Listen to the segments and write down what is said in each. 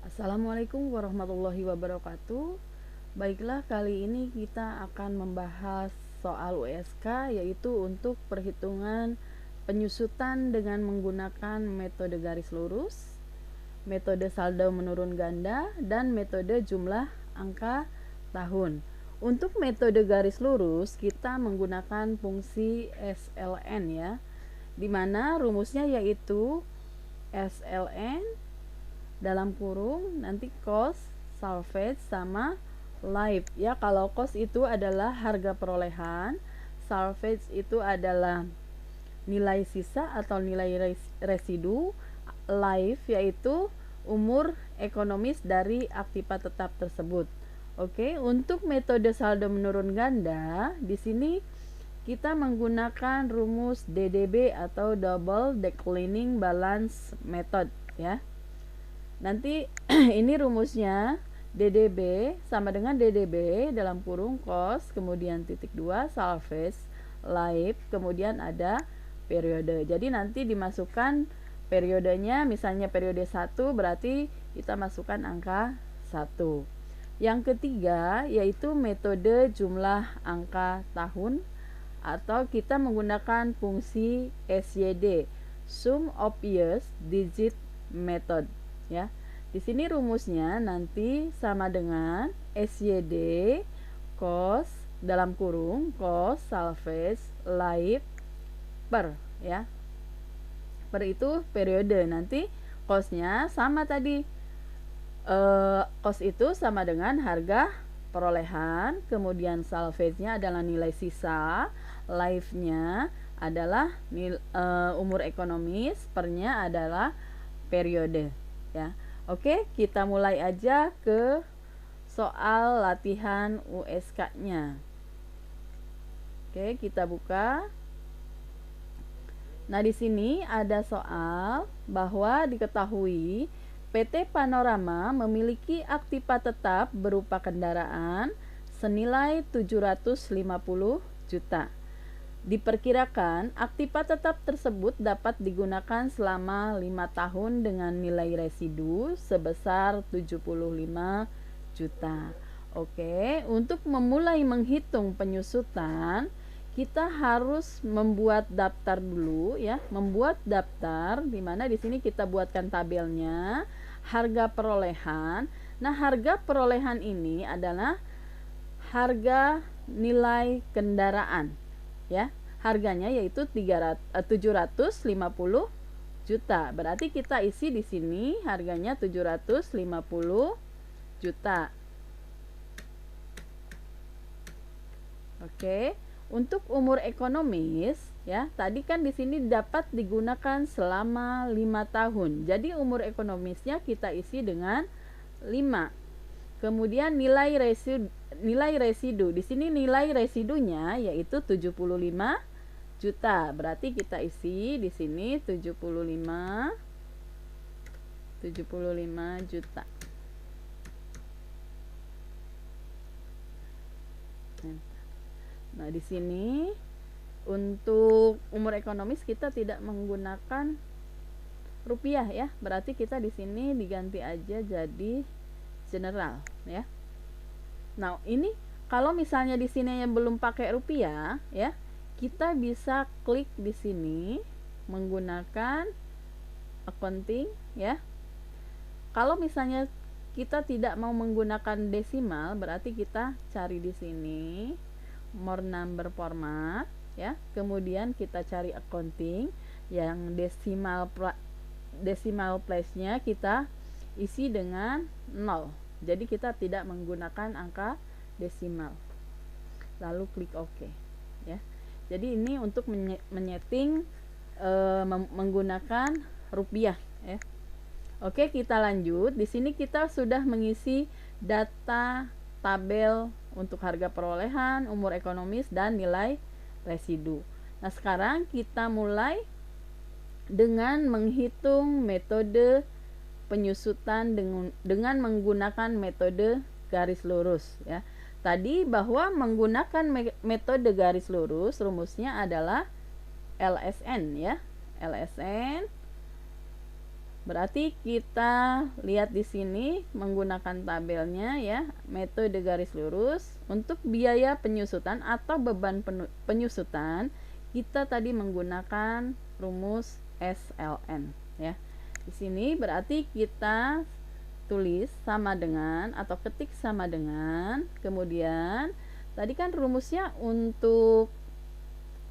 Assalamualaikum warahmatullahi wabarakatuh. Baiklah, kali ini kita akan membahas soal USK, yaitu untuk perhitungan penyusutan dengan menggunakan metode garis lurus, metode saldo menurun ganda, dan metode jumlah angka tahun. Untuk metode garis lurus, kita menggunakan fungsi SLN ya, di mana rumusnya yaitu SLN dalam kurung nanti cost, salvage, sama life ya. Kalau cost itu adalah harga perolehan, salvage itu adalah nilai sisa atau nilai residu, life yaitu umur ekonomis dari aktiva tetap tersebut. Oke, untuk metode saldo menurun ganda, di sini kita menggunakan rumus DDB atau Double Declining Balance Method ya. Nanti ini rumusnya DDB sama dengan DDB dalam kurung cost, kemudian titik 2 salvage, life, kemudian ada periode. Jadi nanti dimasukkan periodenya, misalnya periode 1 berarti kita masukkan angka 1. Yang ketiga yaitu metode jumlah angka tahun atau kita menggunakan fungsi SYD, Sum of Years Digit Method ya. Di sini rumusnya nanti sama dengan SYD cost dalam kurung cost salvage life per ya. Per itu periode, nanti costnya sama tadi. Cost itu sama dengan harga perolehan, kemudian salvage-nya adalah nilai sisa, life-nya adalah umur ekonomis, per-nya adalah periode ya. Oke, kita mulai aja ke soal latihan USK-nya. Oke, kita buka. Nah, di sini ada soal bahwa diketahui PT Panorama memiliki aktiva tetap berupa kendaraan senilai 750 juta. Diperkirakan aktiva tetap tersebut dapat digunakan selama 5 tahun dengan nilai residu sebesar 75 juta. Oke, untuk memulai menghitung penyusutan, kita harus membuat daftar dulu ya, membuat daftar di mana di sini kita buatkan tabelnya, harga perolehan. Nah, harga perolehan ini adalah harga nilai kendaraan ya. Harganya yaitu 750 juta. Berarti kita isi di sini harganya 750 juta. Oke. Untuk umur ekonomis ya, tadi kan di sini dapat digunakan selama 5 tahun. Jadi umur ekonomisnya kita isi dengan 5. Kemudian nilai residu. Di sini nilai residunya yaitu 75 juta. Berarti kita isi di sini 75 juta. Nah, di sini untuk umur ekonomis kita tidak menggunakan rupiah ya. Berarti kita di sini diganti aja jadi general ya. Nah, ini kalau misalnya di sini yang belum pakai rupiah ya, kita bisa klik di sini menggunakan accounting ya. Kalau misalnya kita tidak mau menggunakan desimal, berarti kita cari di sini more number format ya. Kemudian kita cari accounting yang decimal place-nya kita isi dengan 0. Jadi kita tidak menggunakan angka desimal. Lalu klik OK ya. Jadi ini untuk menyeting menggunakan rupiah ya. Oke, kita lanjut. Di sini kita sudah mengisi data tabel untuk harga perolehan, umur ekonomis, dan nilai residu. Nah, sekarang kita mulai dengan menghitung metode penyusutan dengan menggunakan metode garis lurus ya. Tadi bahwa menggunakan metode garis lurus rumusnya adalah LSN ya. LSN Berarti kita lihat di sini menggunakan tabelnya ya, metode garis lurus. Untuk biaya penyusutan atau beban penyusutan, kita tadi menggunakan rumus SLN ya. Di sini berarti kita tulis sama dengan atau ketik sama dengan, kemudian tadi kan rumusnya untuk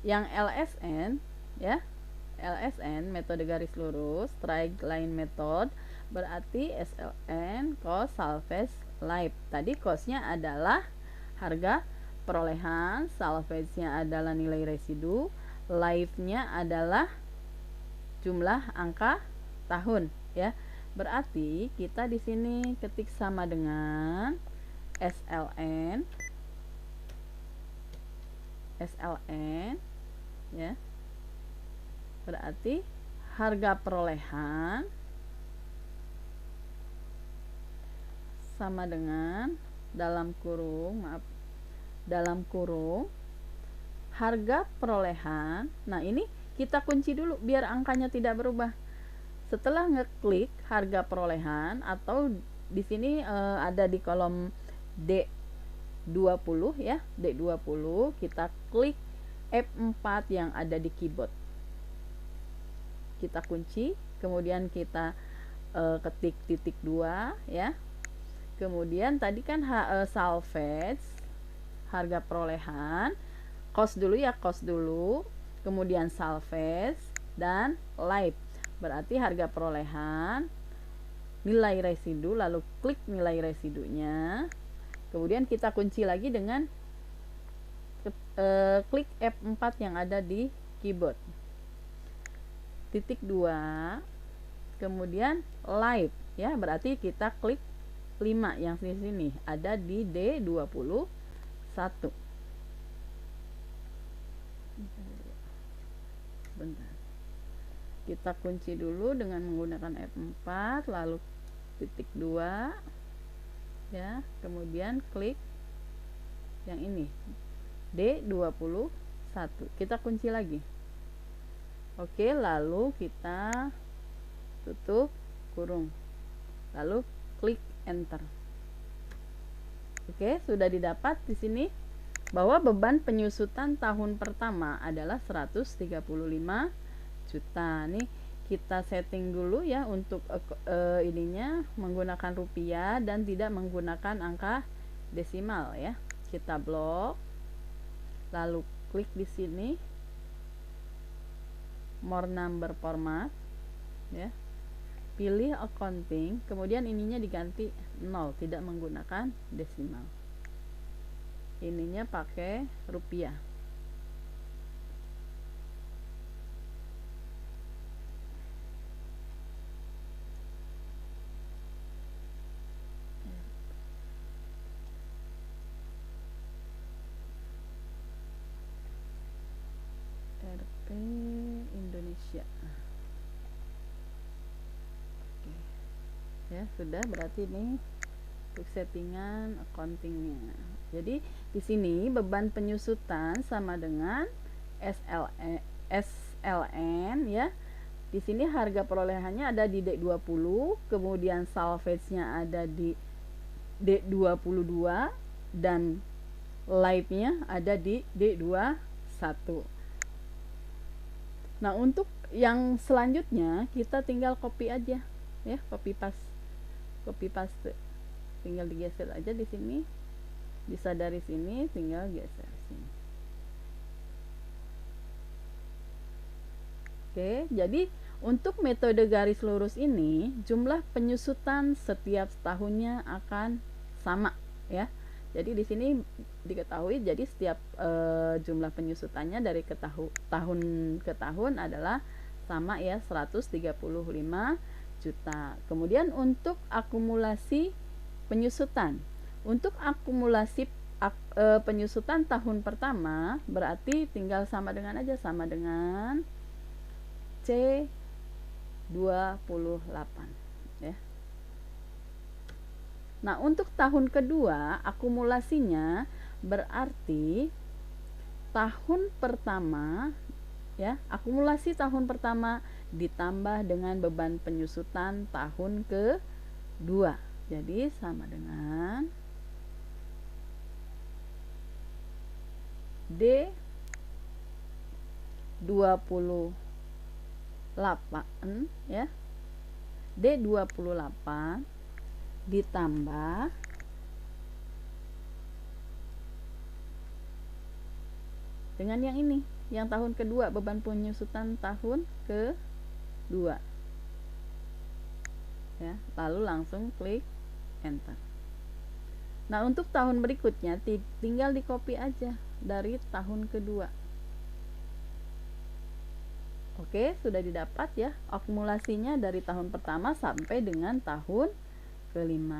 yang LSN ya. LSN metode garis lurus, straight line method, berarti SLN cost salvage life. Tadi costnya adalah harga perolehan, salvage-nya adalah nilai residu, life-nya adalah jumlah angka tahun ya. Berarti kita di sini ketik sama dengan SLN ya. Berarti harga perolehan sama dengan dalam kurung harga perolehan. Nah, ini kita kunci dulu biar angkanya tidak berubah. Setelah ngeklik harga perolehan atau di sini ada di kolom D20 ya, D20, kita klik F4 yang ada di keyboard. Kita kunci, kemudian kita ketik titik 2 ya. Kemudian tadi kan salvage, harga perolehan, cost dulu ya, cost dulu, kemudian salvage dan life. Berarti harga perolehan, nilai residu, lalu klik nilai residunya. Kemudian kita kunci lagi dengan klik F4 yang ada di keyboard. Titik 2, kemudian live ya, berarti kita klik 5 yang di sini ada di D21. Bentar. Kita kunci dulu dengan menggunakan F4, lalu titik 2 ya, kemudian klik yang ini D21. Kita kunci lagi. Oke, lalu kita tutup kurung, lalu klik enter. Oke, sudah didapat di sini bahwa beban penyusutan tahun pertama adalah 135 juta. Nih kita setting dulu ya untuk ininya menggunakan rupiah dan tidak menggunakan angka desimal ya. Kita blok, lalu klik di sini more number format ya, pilih accounting, kemudian ininya diganti 0, tidak menggunakan desimal, ininya pakai rupiah. RP Indonesia. Oke. Ya, sudah, berarti ini untuk settingan accountingnya. Jadi di sini beban penyusutan sama dengan SLN ya. Di sini harga perolehannya ada di D20, kemudian salvage-nya ada di D22 dan live-nya ada di D21. Nah, untuk yang selanjutnya kita tinggal copy aja ya, copy paste. Tinggal digeser aja di sini. Bisa dari sini tinggal geser sini. Oke, jadi untuk metode garis lurus ini jumlah penyusutan setiap tahunnya akan sama ya. Jadi di sini diketahui, jadi setiap jumlah penyusutannya dari tahun ke tahun adalah sama ya, 135 juta. Kemudian untuk akumulasi penyusutan, untuk akumulasi penyusutan tahun pertama berarti tinggal sama dengan aja, sama dengan C28 ya. Nah, untuk tahun kedua akumulasinya berarti tahun pertama ya, akumulasi tahun pertama ditambah dengan beban penyusutan tahun ke-2. Jadi sama dengan D 28 ya. D 28 ditambah dengan yang ini, yang tahun kedua, beban penyusutan tahun ke-2 ya. Lalu langsung klik enter. Nah, untuk tahun berikutnya tinggal di copy aja dari tahun kedua. Oke, sudah didapat ya akumulasinya dari tahun pertama sampai dengan tahun ke-5.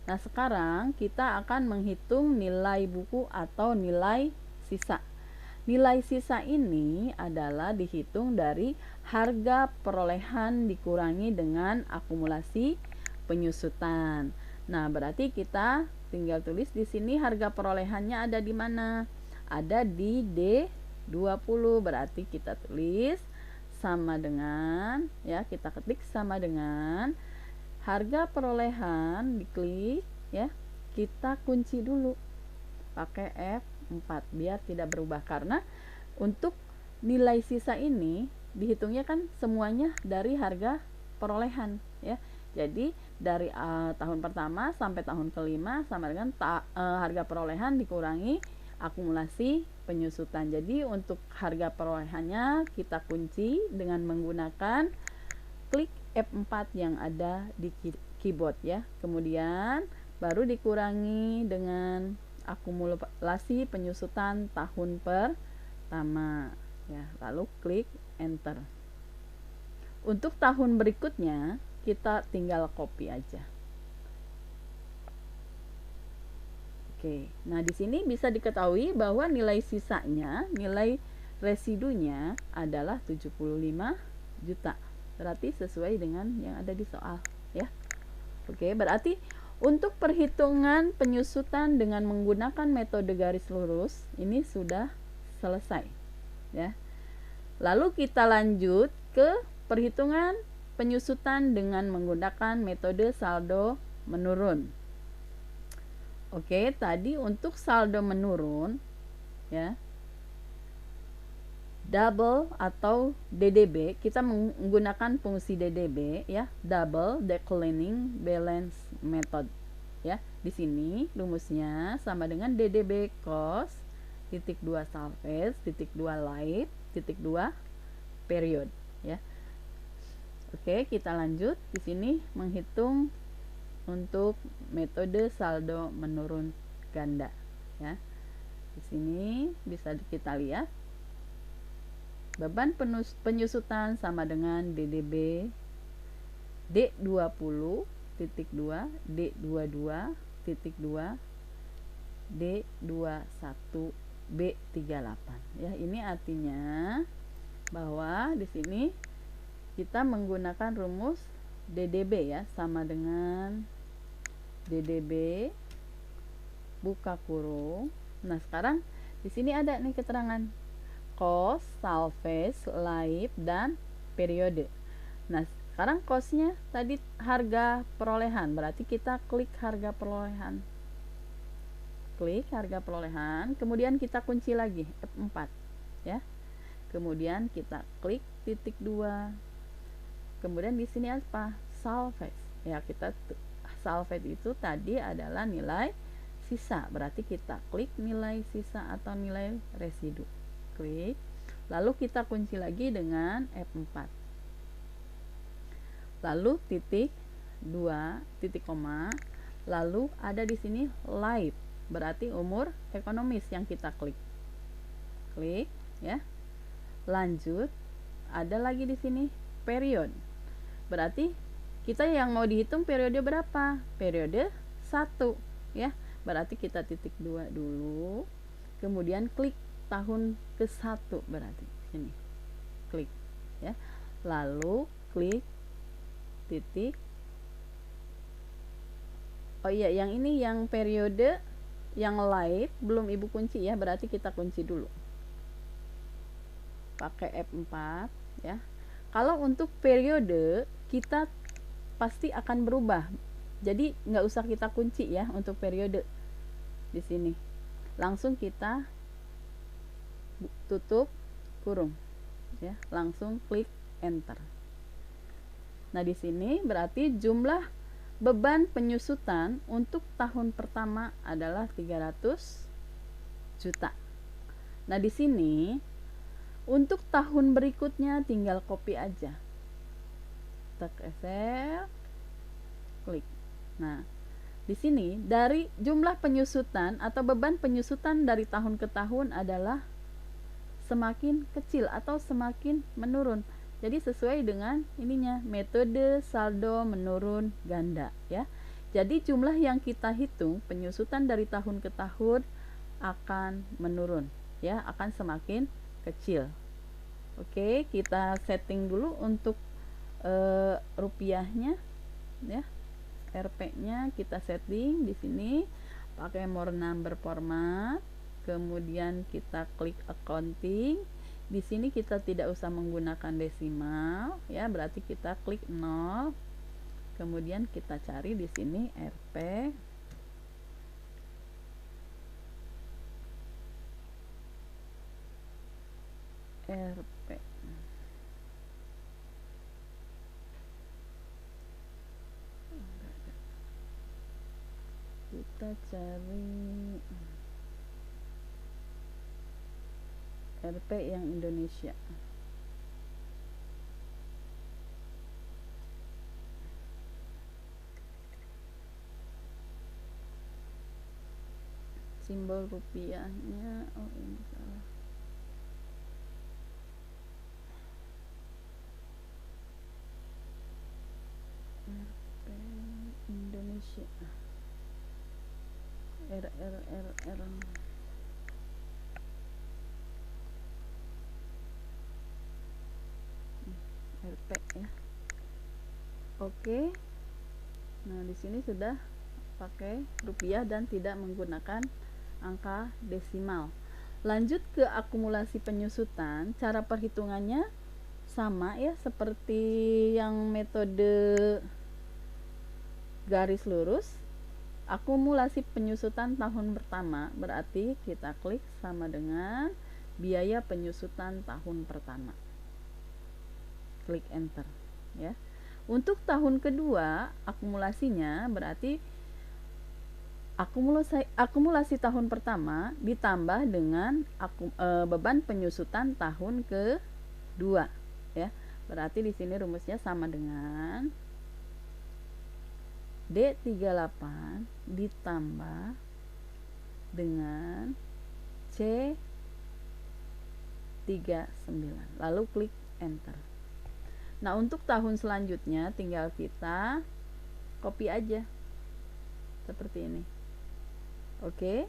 Nah, sekarang kita akan menghitung nilai buku atau nilai sisa. Nilai sisa ini adalah dihitung dari harga perolehan dikurangi dengan akumulasi penyusutan. Nah, berarti kita tinggal tulis di sini harga perolehannya ada di mana? Ada di D20. Berarti kita tulis sama dengan ya, kita ketik sama dengan harga perolehan, diklik ya. Kita kunci dulu pakai F4 biar tidak berubah, karena untuk nilai sisa ini dihitungnya kan semuanya dari harga perolehan ya. Jadi dari tahun pertama sampai tahun ke-5 sama dengan harga perolehan dikurangi akumulasi penyusutan. Jadi untuk harga perolehannya kita kunci dengan menggunakan klik F4 yang ada di keyboard ya. Kemudian baru dikurangi dengan akumulasi penyusutan tahun pertama ya, lalu klik enter. Untuk tahun berikutnya kita tinggal copy aja. Oke, nah di sini bisa diketahui bahwa nilai sisanya, nilai residunya adalah 75 juta. Berarti sesuai dengan yang ada di soal ya. Oke, berarti untuk perhitungan penyusutan dengan menggunakan metode garis lurus ini sudah selesai ya. Lalu kita lanjut ke perhitungan penyusutan dengan menggunakan metode saldo menurun. Oke, tadi untuk saldo menurun ya, double atau DDB, kita menggunakan fungsi DDB ya, double declining balance method ya. Di sini rumusnya sama dengan DDB cost titik 2 salvage titik 2 life titik 2 period ya. Oke, kita lanjut. Di sini menghitung untuk metode saldo menurun ganda ya. Di sini bisa kita lihat beban penyusutan sama dengan DDB D20 titik 2 D22 titik 2 D21 B38 ya. Ini artinya bahwa di sini kita menggunakan rumus DDB ya, sama dengan DDB buka kurung. Nah, sekarang di sini ada nih keterangan cost, salvage, life, dan periode. Nah, sekarang costnya tadi harga perolehan, berarti kita klik harga perolehan. Klik harga perolehan, kemudian kita kunci lagi F4 ya. Kemudian kita klik titik 2. Kemudian di sini apa? Salvage. Ya, kita salvage itu tadi adalah nilai sisa, berarti kita klik nilai sisa atau nilai residu. Klik, lalu kita kunci lagi dengan F4, lalu titik 2 titik koma, lalu ada di sini life, berarti umur ekonomis yang kita klik ya. Lanjut, ada lagi di sini period, berarti kita yang mau dihitung periode berapa? Periode 1 ya, berarti kita titik 2 dulu, kemudian klik tahun ke-1, berarti sini klik ya, lalu klik titik, oh iya, yang ini yang periode yang live belum ibu kunci ya, berarti kita kunci dulu pakai F4 ya. Kalau untuk periode kita pasti akan berubah. Jadi nggak usah kita kunci ya untuk periode di sini. Langsung kita tutup kurung ya, langsung klik enter. Nah, di sini berarti jumlah beban penyusutan untuk tahun pertama adalah 300 juta. Nah, di sini untuk tahun berikutnya tinggal copy aja. Tek Excel, klik. Nah, di sini dari jumlah penyusutan atau beban penyusutan dari tahun ke tahun adalah semakin kecil atau semakin menurun. Jadi sesuai dengan ininya, metode saldo menurun ganda ya. Jadi jumlah yang kita hitung penyusutan dari tahun ke tahun akan menurun ya, akan semakin kecil. Oke, kita setting dulu untuk rupiahnya ya. RP-nya kita setting di sini pakai more number format. Kemudian kita klik accounting. Di sini kita tidak usah menggunakan desimal ya, berarti kita klik 0. Kemudian kita cari di sini RP kita cari RP yang Indonesia. Simbol rupiahnya, oh ini salah. RP Indonesia. RRRR. RP ya. Oke. Nah, di sini sudah pakai rupiah dan tidak menggunakan angka desimal. Lanjut ke akumulasi penyusutan. Cara perhitungannya sama ya seperti yang metode garis lurus. Akumulasi penyusutan tahun pertama berarti kita klik sama dengan biaya penyusutan tahun pertama. Klik enter ya. Untuk tahun kedua akumulasinya berarti akumulasi tahun pertama ditambah dengan beban penyusutan tahun kedua ya. Berarti di sini rumusnya sama dengan D38 ditambah dengan C39. Lalu klik enter. Nah, untuk tahun selanjutnya tinggal kita copy aja. Seperti ini. Oke.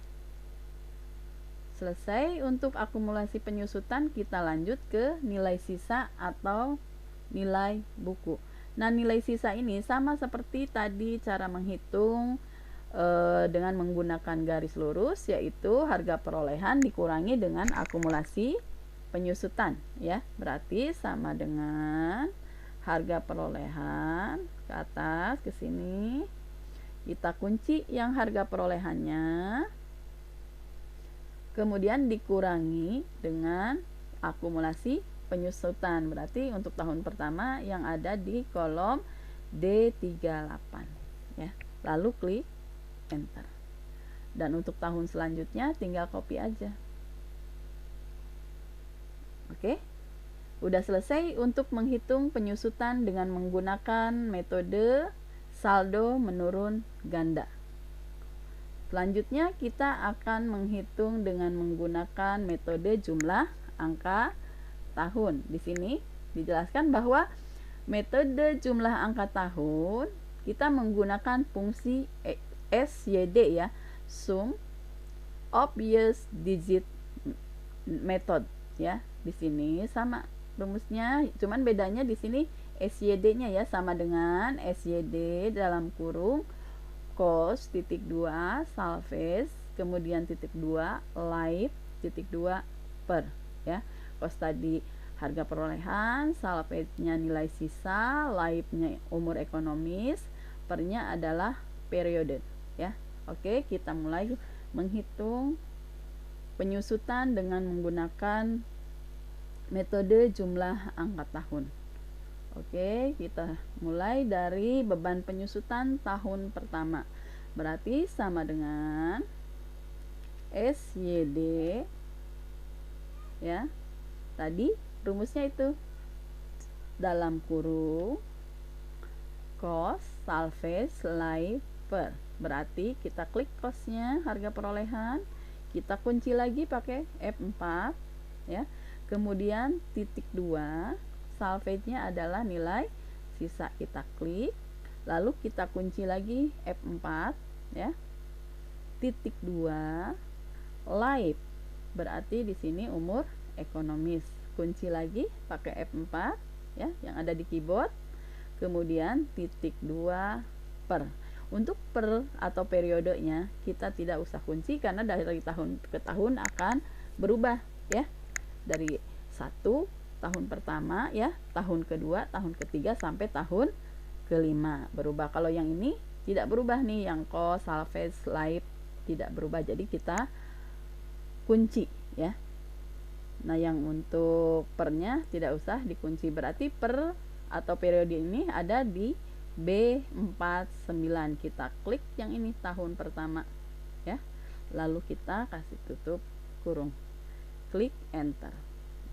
Selesai untuk akumulasi penyusutan, kita lanjut ke nilai sisa atau nilai buku. Nah, nilai sisa ini sama seperti tadi cara menghitung dengan menggunakan garis lurus, yaitu harga perolehan dikurangi dengan akumulasi penyusutan ya. Berarti sama dengan harga perolehan ke atas ke sini. Kita kunci yang harga perolehannya. Kemudian dikurangi dengan akumulasi penyusutan. Berarti untuk tahun pertama yang ada di kolom D38 ya. Lalu klik enter. Dan untuk tahun selanjutnya tinggal copy aja. Oke. Udah selesai untuk menghitung penyusutan dengan menggunakan metode saldo menurun ganda. Selanjutnya kita akan menghitung dengan menggunakan metode jumlah angka tahun. Di sini dijelaskan bahwa metode jumlah angka tahun kita menggunakan fungsi SYD ya, sum of years digit method ya. Di sini sama rumusnya, cuman bedanya di sini SYD-nya ya sama dengan SYD dalam kurung cost titik 2 salvage kemudian titik 2 live titik 2 per ya. Cost tadi harga perolehan, salvage-nya nilai sisa, life-nya umur ekonomis, per-nya adalah periode ya. Oke, kita mulai menghitung penyusutan dengan menggunakan metode jumlah angka tahun. Oke, kita mulai dari beban penyusutan tahun pertama. Berarti sama dengan SYD ya. Tadi rumusnya itu dalam kurung cost salvage life per. Berarti kita klik costnya, harga perolehan, kita kunci lagi pakai F4 ya. Kemudian titik 2, salvage-nya adalah nilai sisa, kita klik, lalu kita kunci lagi F4 ya. Titik 2, life, berarti di sini umur ekonomis, kunci lagi pakai F4 ya, yang ada di keyboard. Kemudian titik 2 per. Untuk per atau periodenya kita tidak usah kunci karena dari tahun ke tahun akan berubah ya. Dari 1 tahun pertama ya, tahun kedua, tahun ketiga sampai tahun kelima berubah. Kalau yang ini tidak berubah nih, yang cost, salvage, life tidak berubah. Jadi kita kunci ya. Nah, yang untuk pernya tidak usah dikunci, berarti per atau periode ini ada di B49. Kita klik yang ini tahun pertama ya. Lalu kita kasih tutup kurung. Klik enter.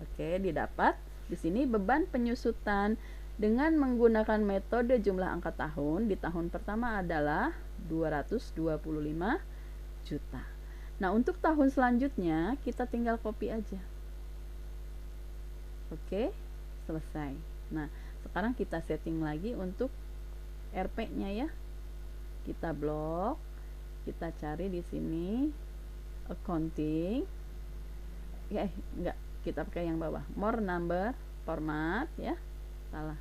Oke, didapat di sini beban penyusutan dengan menggunakan metode jumlah angka tahun di tahun pertama adalah 225 juta. Nah, untuk tahun selanjutnya kita tinggal copy aja. Oke, selesai. Nah, sekarang kita setting lagi untuk RP-nya ya. Kita blok, kita cari di sini accounting. Enggak, kita pakai yang bawah, more number format ya. Salah.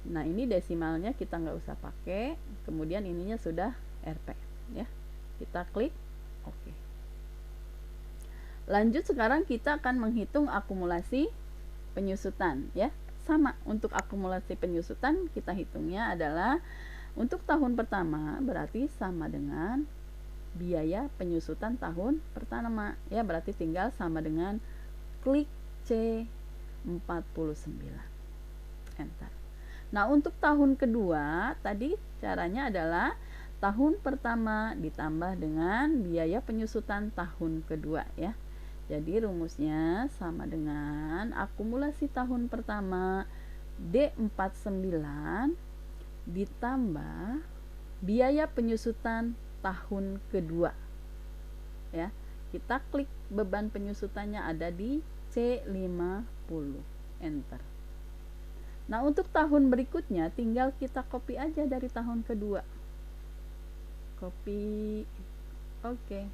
Nah, ini desimalnya kita nggak usah pakai. Kemudian ininya sudah RP ya. Kita klik oke. Lanjut, sekarang kita akan menghitung akumulasi penyusutan ya. Sama, untuk akumulasi penyusutan kita hitungnya adalah untuk tahun pertama berarti sama dengan biaya penyusutan tahun pertama ya, berarti tinggal sama dengan klik C49 enter. Nah, untuk tahun kedua tadi caranya adalah tahun pertama ditambah dengan biaya penyusutan tahun kedua ya. Jadi rumusnya sama dengan akumulasi tahun pertama D49 ditambah biaya penyusutan tahun kedua ya. Kita klik beban penyusutannya ada di C50 enter. Nah, untuk tahun berikutnya tinggal kita copy aja dari tahun kedua, copy. Oke,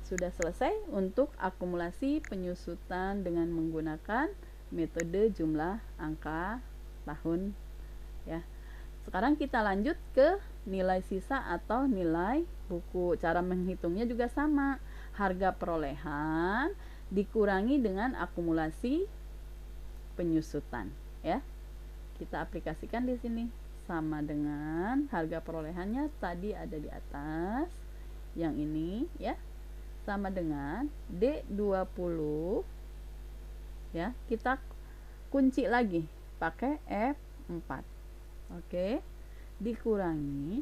sudah selesai untuk akumulasi penyusutan dengan menggunakan metode jumlah angka tahun ya. Sekarang kita lanjut ke nilai sisa atau nilai buku. Cara menghitungnya juga sama, harga perolehan dikurangi dengan akumulasi penyusutan ya. Kita aplikasikan di sini sama dengan harga perolehannya tadi ada di atas, yang ini ya, sama dengan D20 ya. Kita kunci lagi pakai F4. Oke, dikurangi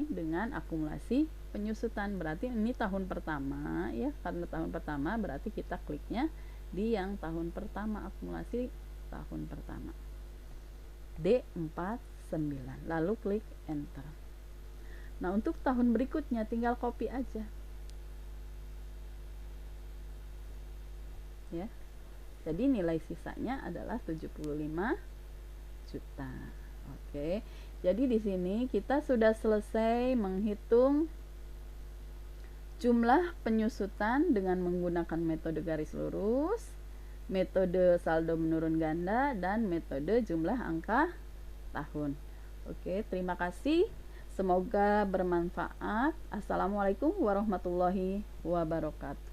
dengan akumulasi penyusutan, berarti ini tahun pertama ya. Karena tahun pertama berarti kita kliknya di yang tahun pertama, akumulasi tahun pertama D49, lalu klik enter. Nah, untuk tahun berikutnya tinggal copy aja ya. Jadi nilai sisanya adalah 75 juta. Oke. Jadi di sini kita sudah selesai menghitung jumlah penyusutan dengan menggunakan metode garis lurus, metode saldo menurun ganda, dan metode jumlah angka tahun. Oke, terima kasih. Semoga bermanfaat. Assalamualaikum warahmatullahi wabarakatuh.